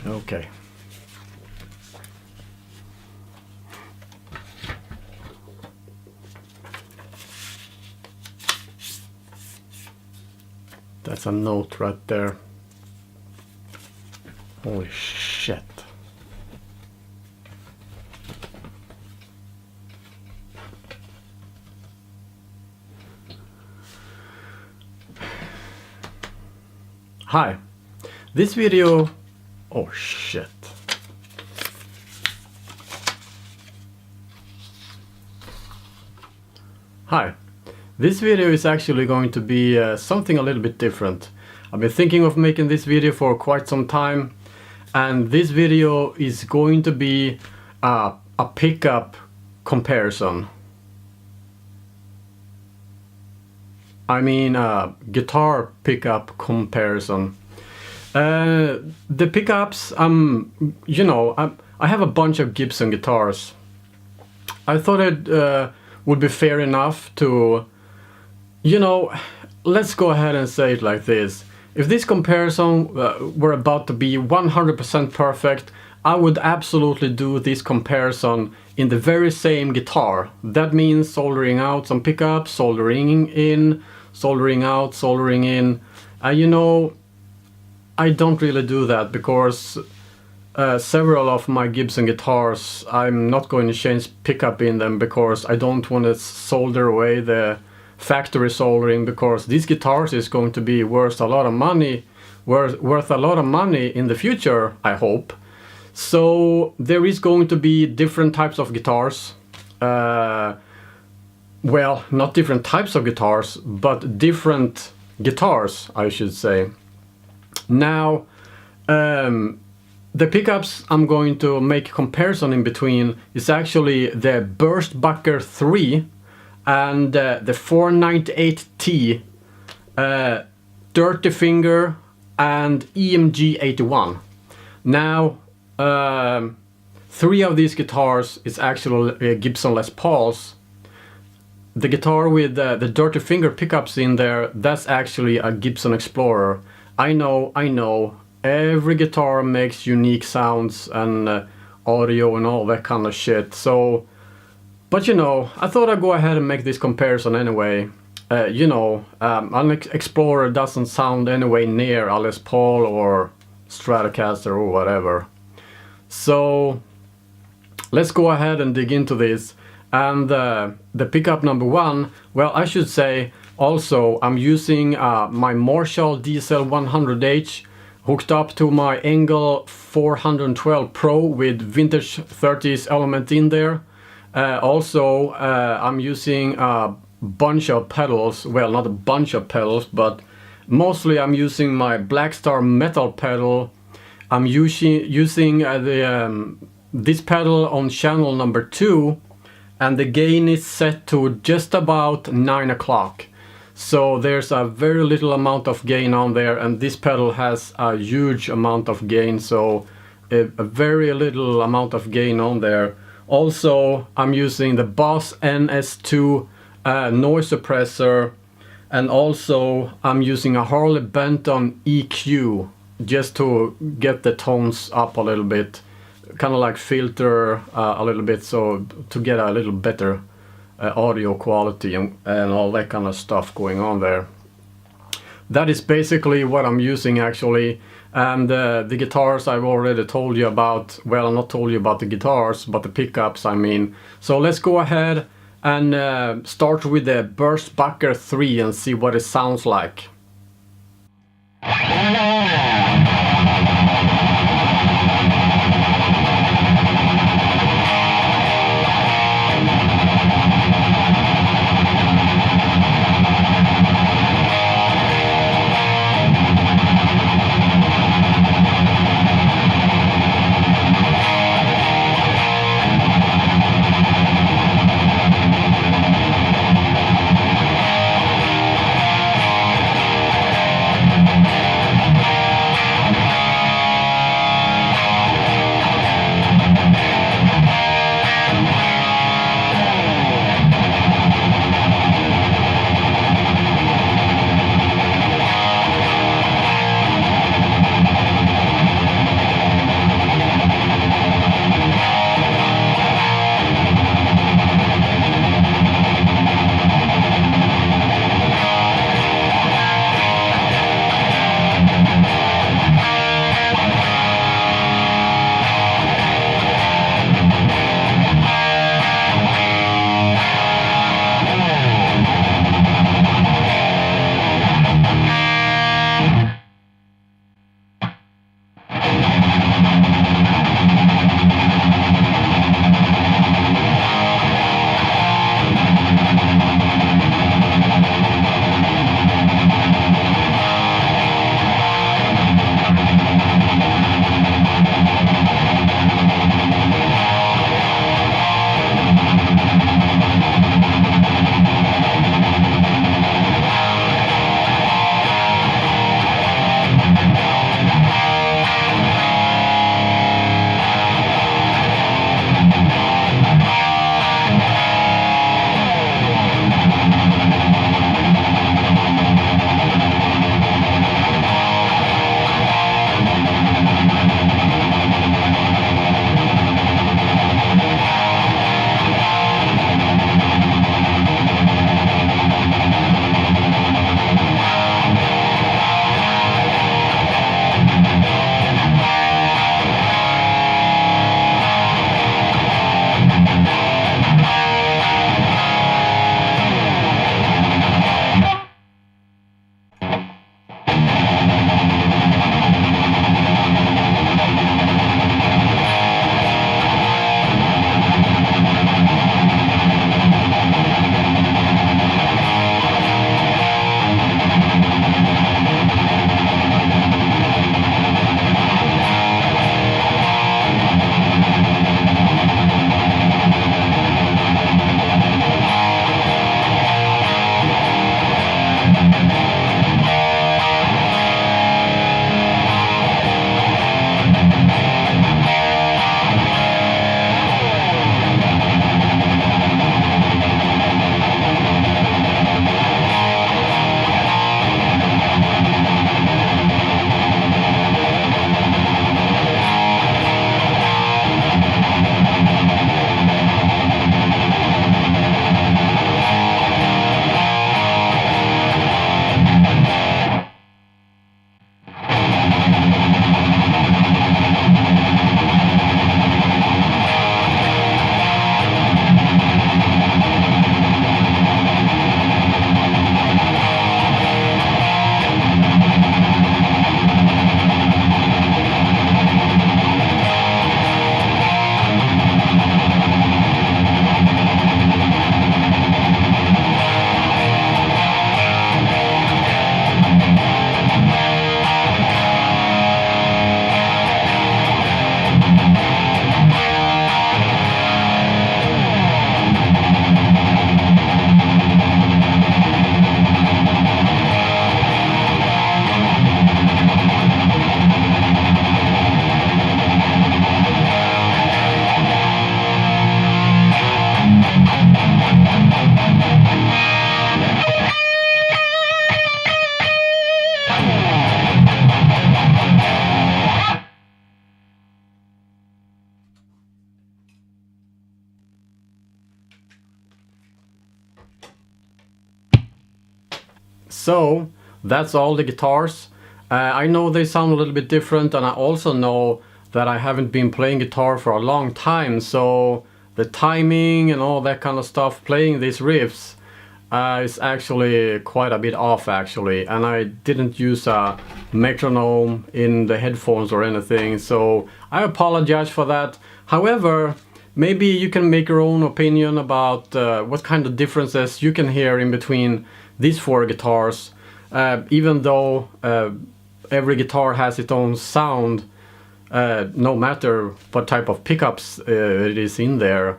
Okay. That's a note right there. Holy shit. Hi. This video... Oh shit. Hi. This video is actually going to be something a little bit different. I've been thinking of making this video for quite some time, and this video is going to be a pickup comparison. I mean guitar pickup comparison. The pickups, you know, I have a bunch of Gibson guitars. I thought it would be fair enough to, you know, let's go ahead and say it like this. If this comparison were about to be 100% perfect, I would absolutely do this comparison in the very same guitar. That means soldering out some pickups, soldering in, soldering out, soldering in. You know, I don't really do that because several of my Gibson guitars, I'm not going to change pickup in them because I don't want to solder away the factory soldering, because these guitars is going to be worth a lot of money, worth a lot of money in the future, I hope. So there is going to be different types of guitars. Well, not different types of guitars, but different guitars, I should say. Now, the pickups I'm going to make a comparison in between is actually the BurstBucker 3 and the 498T, DirtyFinger and EMG 81. Now, 3 of these guitars is actually Gibson Les Pauls. The guitar with the DirtyFinger pickups in there, that's actually a Gibson Explorer. I know, every guitar makes unique sounds and audio and all that kind of shit. So, but you know, I thought I'd go ahead and make this comparison anyway. You know, an Explorer doesn't sound anyway near a Les Paul or Stratocaster or whatever. So, let's go ahead and dig into this. And the pickup number 1, well, I should say also I'm using my Marshall DSL-100H hooked up to my Engel 412 Pro with vintage 30s element in there. Also, I'm using a bunch of pedals, well, not a bunch of pedals, but mostly I'm using my Blackstar metal pedal. I'm using this pedal on channel number 2, and the gain is set to just about 9 o'clock. So there's a very little amount of gain on there, and this pedal has a huge amount of gain, so a very little amount of gain on there. Also, I'm using the Boss NS2 noise suppressor, and also I'm using a Harley Benton EQ just to get the tones up a little bit, kind of like filter a little bit, so to get a little better audio quality and all that kind of stuff going on there. That is basically what I'm using actually. And the guitars I've already told you about. Well, not told you about the guitars, but the pickups I mean. So let's go ahead and start with the BurstBucker 3 and see what it sounds like. So that's all the guitars. I know they sound a little bit different, and I also know that I haven't been playing guitar for a long time, so the timing and all that kind of stuff, playing these riffs, is actually quite a bit off actually, and I didn't use a metronome in the headphones or anything, so I apologize for that. However, maybe you can make your own opinion about what kind of differences you can hear in between these four guitars, even though every guitar has its own sound, no matter what type of pickups it is in there.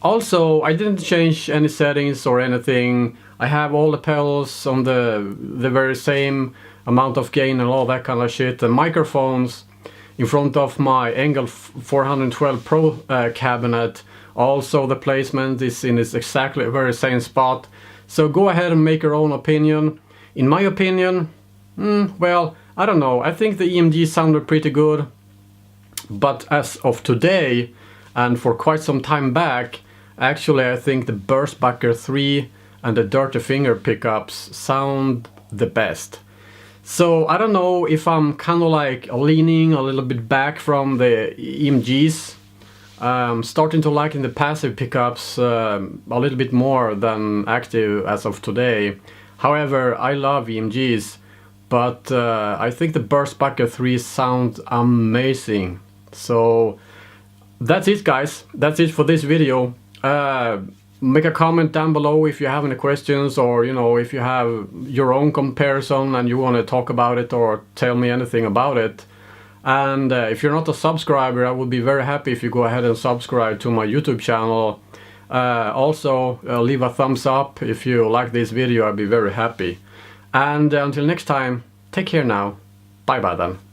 Also, I didn't change any settings or anything. I have all the pedals on the very same amount of gain and all that kind of shit. The microphones in front of my Engel 412 Pro cabinet. Also, the placement is in its exactly very same spot. So go ahead and make your own opinion. In my opinion, well, I don't know. I think the EMG sounded pretty good. But as of today, and for quite some time back, actually I think the BurstBucker 3 and the DirtyFinger pickups sound the best. So I don't know if I'm kind of like leaning a little bit back from the EMGs. Starting to liking the passive pickups a little bit more than active as of today. However, I love EMGs, but I think the BurstBucker 3 sounds amazing. So that's it, guys. That's it for this video. Make a comment down below if you have any questions, or you know, if you have your own comparison and you want to talk about it or tell me anything about it. And if you're not a subscriber, I would be very happy if you go ahead and subscribe to my YouTube channel. Also, leave a thumbs up if you like this video. I'd be very happy. And until next time, take care now. Bye bye then.